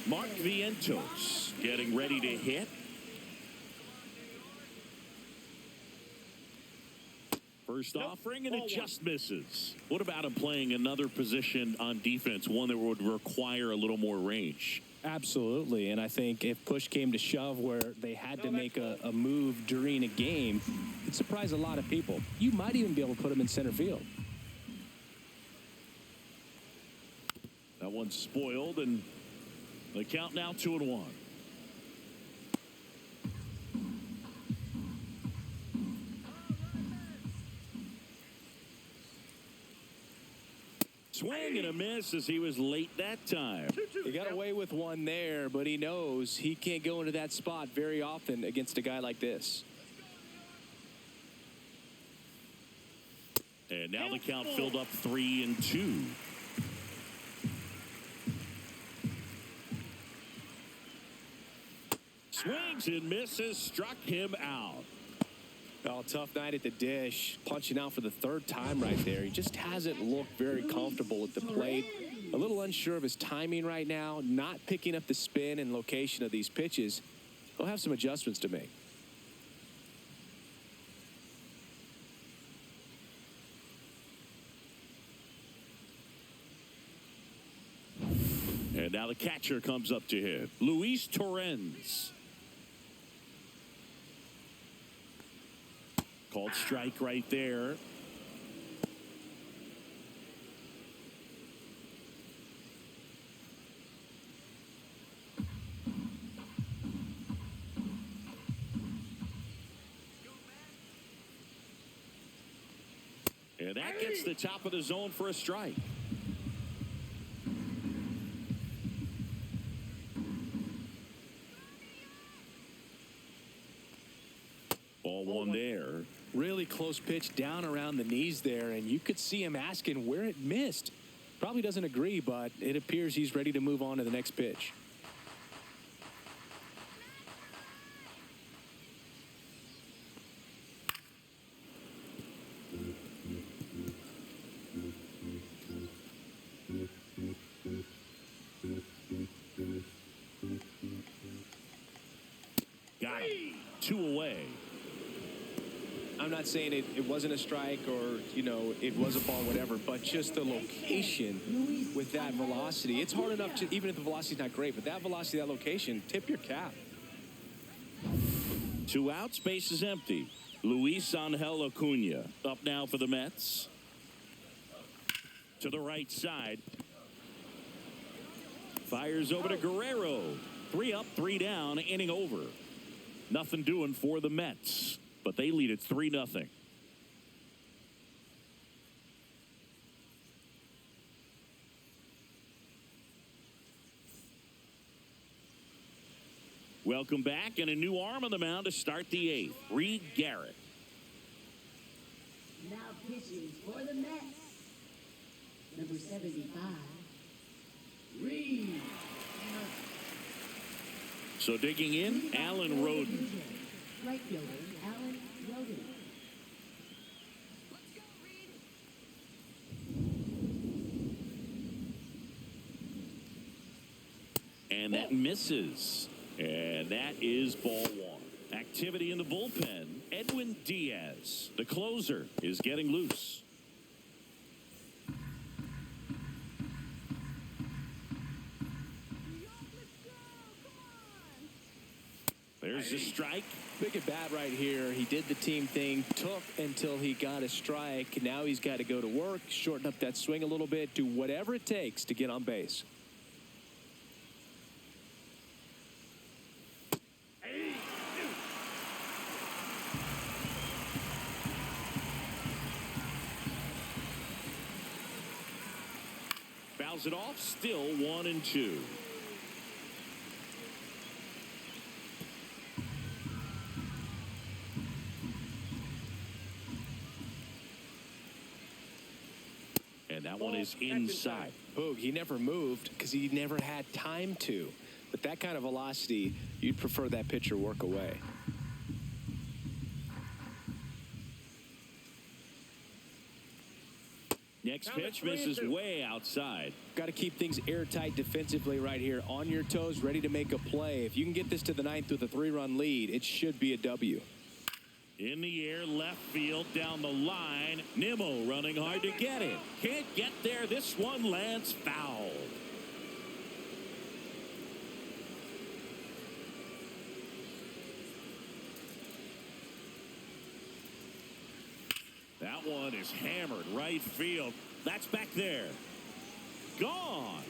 Mark Vientos getting ready to hit. First offering, and it just misses. What about him playing another position on defense, one that would require a little more range? Absolutely, and I think if push came to shove where they had to make a move during a game, it'd surprise a lot of people. You might even be able to put him in center field. That one's spoiled, and the count now 2-1. Swing and a miss as he was late that time. He got away with one there, but he knows he can't go into that spot very often against a guy like this. And now the count filled up 3-2. Swings and misses, struck him out. Oh, tough night at the dish. Punching out for the third time right there. He just hasn't looked very comfortable at the plate. A little unsure of his timing right now. Not picking up the spin and location of these pitches. He'll have some adjustments to make. And now the catcher comes up to hit. Luis Torrens. Called strike right there. And that gets the top of the zone for a strike. Ball one there. Really close pitch down around the knees there, and you could see him asking where it missed. Probably doesn't agree, but it appears he's ready to move on to the next pitch. Got him. 2 away. I'm not saying it wasn't a strike or, you know, it was a ball, whatever, but just the location with that velocity. It's hard enough to, even if the velocity's not great, but that velocity, that location, tip your cap. 2 outs, base is empty. Luis Angel Acuna up now for the Mets. To the right side. Fires over to Guerrero. 3 up, 3 down, inning over. Nothing doing for the Mets, but they lead it 3-0. Welcome back, and a new arm on the mound to start the 8th. Reed Garrett. Now pitching for the Mets. Number 75, Reed. So digging in, Alan Roden. Right fielder, Alan Roden. And that misses. And that is ball 1. Activity in the bullpen. Edwin Diaz, the closer, is getting loose. There's a strike. Big at bat right here. He did the team thing, took until he got a strike. Now he's got to go to work, shorten up that swing a little bit, do whatever it takes to get on base. Fouls it off, still 1-2. And that one is inside. Boog, he never moved because he never had time to. With that kind of velocity, you'd prefer that pitcher work away. Next pitch misses way outside. Got to keep things airtight defensively right here. On your toes, ready to make a play. If you can get this to the ninth with a 3-run lead, it should be a W. In the air, left field, down the line. Nimmo running hard to get it. Can't get there. This one lands foul. That one is hammered right field. That's back there. Gone.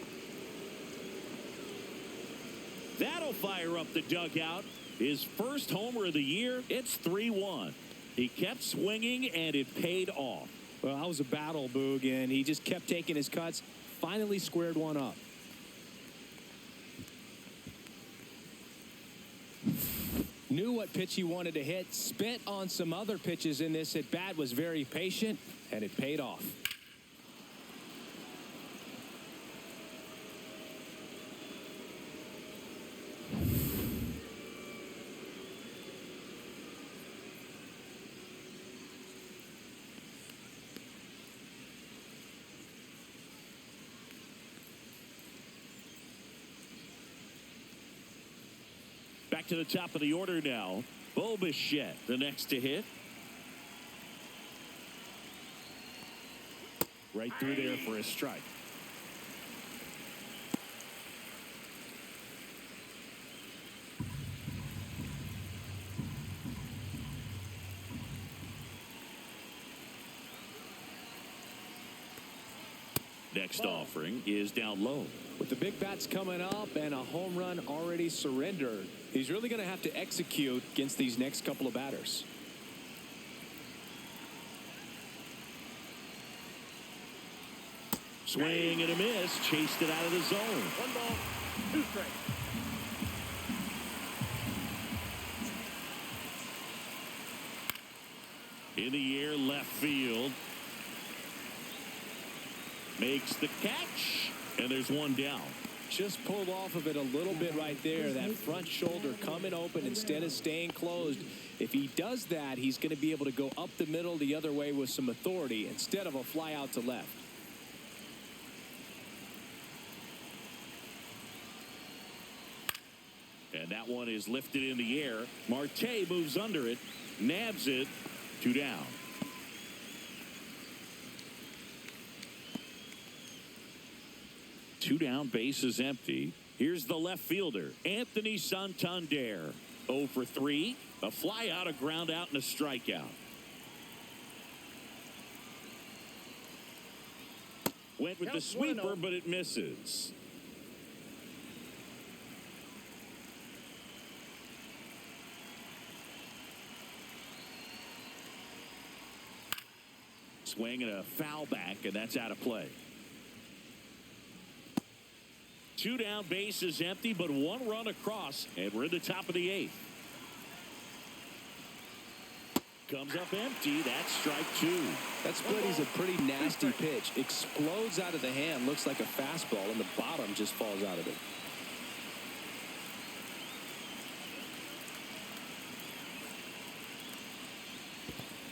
That'll fire up the dugout. His first homer of the year. It's 3-1. He kept swinging, and it paid off. Well, that was a battle, Boog, and he just kept taking his cuts. Finally squared one up. Knew what pitch he wanted to hit. Spent on some other pitches in this at bat. Was very patient, and it paid off. Back to the top of the order now. Bobichette, the next to hit. Right through there for a strike. Next offering is down low. With the big bats coming up and a home run already surrendered, he's really going to have to execute against these next couple of batters. Swing and a miss. Chased it out of the zone. 1 ball, 2 strikes. In the air, left field. Makes the catch. And there's one down. Just pulled off of it a little bit right there. That front shoulder coming open instead of staying closed. If he does that, he's going to be able to go up the middle the other way with some authority instead of a fly out to left. And that one is lifted in the air. Marte moves under it. Nabs it. 2 down. Two down, base is empty. Here's the left fielder, Anthony Santander. 0 for 3. A fly out, a ground out, and a strikeout. Went with the sweeper, but it misses. Swing and a foul back, and that's out of play. 2 down, base is empty, but 1 run across, and we're in the top of the 8th. Comes up empty. That's strike 2. That split is a pretty nasty pitch. Explodes out of the hand. Looks like a fastball, and the bottom just falls out of it.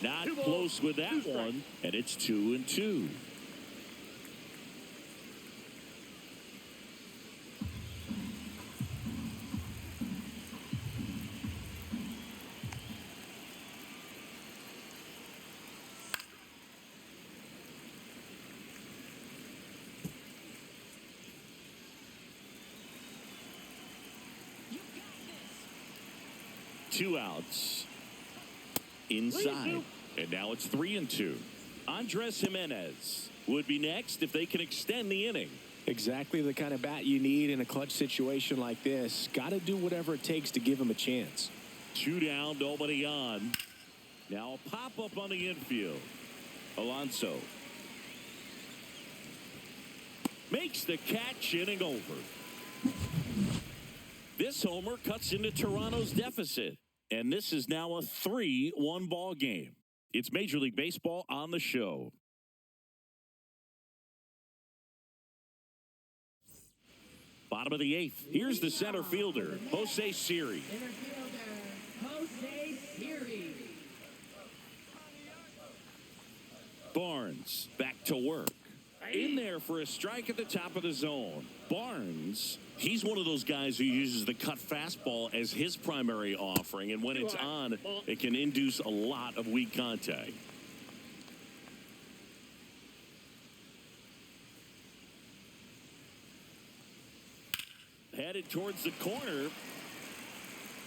Not close with that one, and it's 2-2. 2 outs. Inside. And now it's 3-2. Andres Jimenez would be next if they can extend the inning. Exactly the kind of bat you need in a clutch situation like this. Got to do whatever it takes to give him a chance. 2 down, nobody on. Now a pop-up on the infield. Alonso makes the catch, inning over. This homer cuts into Toronto's deficit. And this is now a 3-1 ball game. It's Major League Baseball on the show. Bottom of the 8th. Here's the center fielder, Jose Siri. Center fielder, Jose Siri. Barnes back to work. In there for a strike at the top of the zone. Barnes, he's one of those guys who uses the cut fastball as his primary offering, and when it's on, it can induce a lot of weak contact. Headed towards the corner,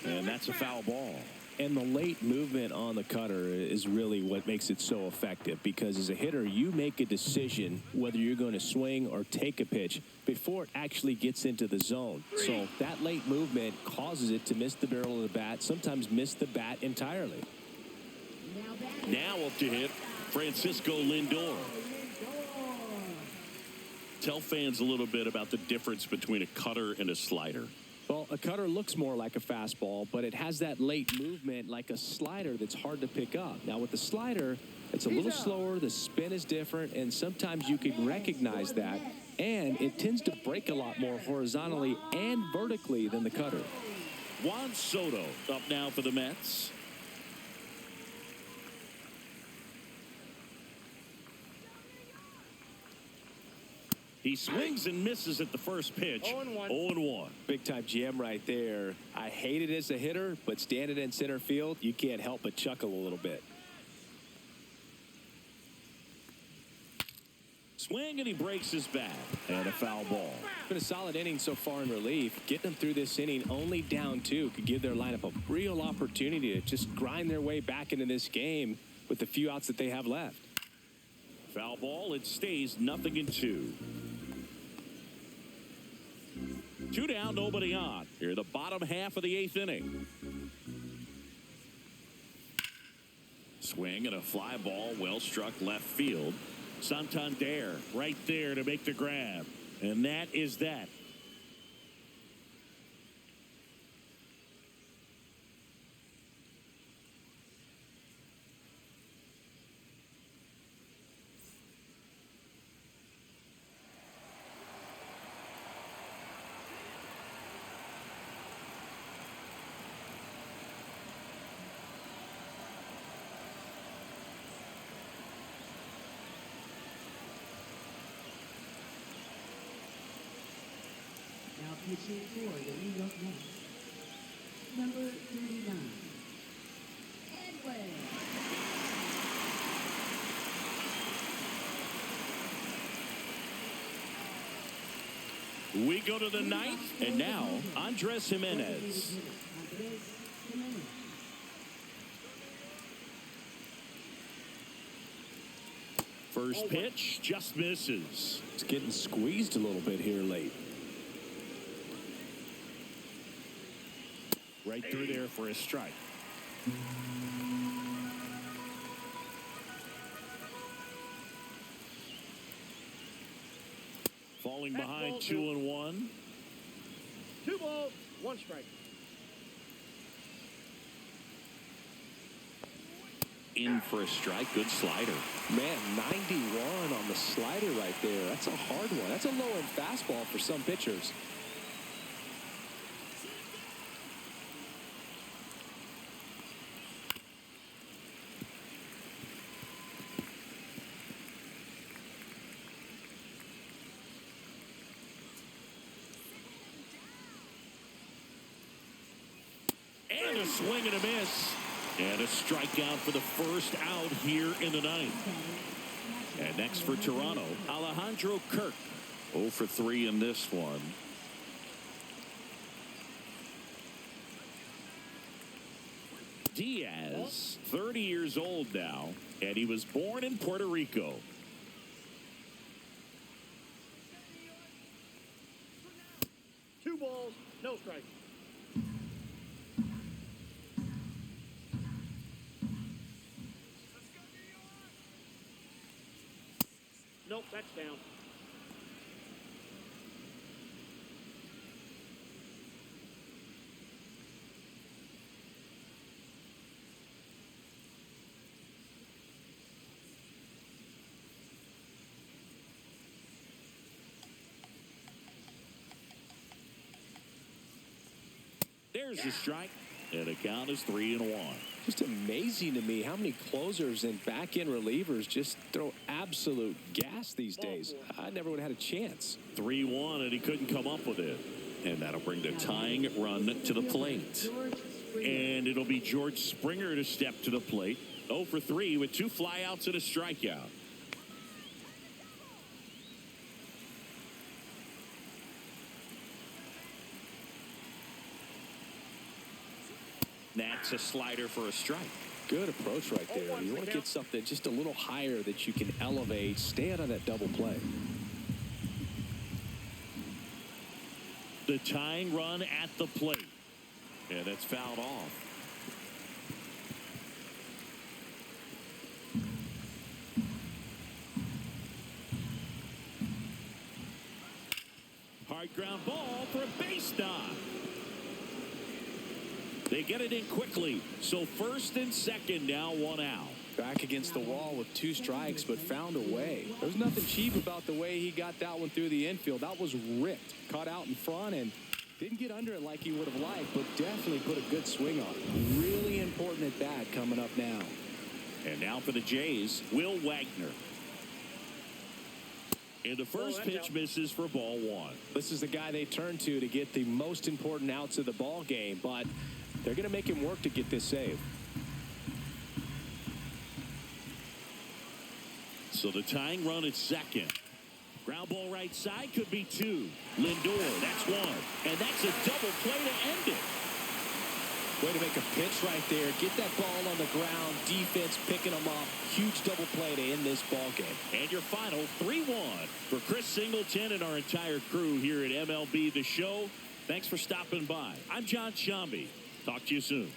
and that's a foul ball. And the late movement on the cutter is really what makes it so effective, because as a hitter, you make a decision whether you're going to swing or take a pitch before it actually gets into the zone. So that late movement causes it to miss the barrel of the bat, sometimes miss the bat entirely. Now up to hit, Francisco Lindor. Tell fans a little bit about the difference between a cutter and a slider. Well, a cutter looks more like a fastball, but it has that late movement like a slider that's hard to pick up. Now, with the slider, it's a little slower, the spin is different, and sometimes you can recognize that, and it tends to break a lot more horizontally and vertically than the cutter. Juan Soto up now for the Mets. He swings and misses at the first pitch. 0-1. Big time GM right there. I hate it as a hitter, but standing in center field, you can't help but chuckle a little bit. Swing, and he breaks his bat. And a foul ball. Been a solid inning so far in relief. Getting them through this inning only down 2 could give their lineup a real opportunity to just grind their way back into this game with the few outs that they have left. Foul ball. It stays 0-2. 2 down, nobody on. Here, the bottom half of the 8th inning. Swing and a fly ball, well struck left field. Santander right there to make the grab. And that is that. Now pitching for the New York Mets, number 39, Edwin. We go to the 9th, and now Andres Jimenez. First pitch just misses. It's getting squeezed a little bit here late. Right through there for a strike. Falling behind 2-1. 2 balls, 1 strike. In for a strike. Good slider. Man, 91 on the slider right there. That's a hard one. That's a low-end fastball for some pitchers. And a swing and a miss. And a strikeout for the first out here in the 9th. And next for Toronto, Alejandro Kirk. 0 for 3 in this one. Diaz, 30 years old now, and he was born in Puerto Rico. Two balls, no strikes. Nope, that's down. There's the strike, and the count is 3-1. Just amazing to me how many closers and back-end relievers just throw absolute gas these days. I never would have had a chance. 3-1, and he couldn't come up with it. And that'll bring the tying run to the plate. And it'll be George Springer to step to the plate. 0 for 3 with 2 flyouts and a strikeout. That's a slider for a strike. Good approach right there. You want to get something just a little higher that you can elevate. Stay out of that double play. The tying run at the plate. And that's fouled off. Hard ground ball for a base knock. They get it in quickly. So first and second now, 1 out. Back against the wall with 2 strikes, but found a way. There's nothing cheap about the way he got that one through the infield. That was ripped. Caught out in front and didn't get under it like he would have liked, but definitely put a good swing on it. Really important at bat coming up now. And now for the Jays, Will Wagner. And the first pitch misses for ball 1. This is the guy they turn to get the most important outs of the ball game, but they're going to make him work to get this save. So the tying run at second. Ground ball right side could be 2. Lindor, that's 1. And that's a double play to end it. Way to make a pitch right there. Get that ball on the ground. Defense picking them up. Huge double play to end this ball game. And your final 3-1 for Chris Singleton and our entire crew here at MLB The Show. Thanks for stopping by. I'm John Shambi. Talk to you soon.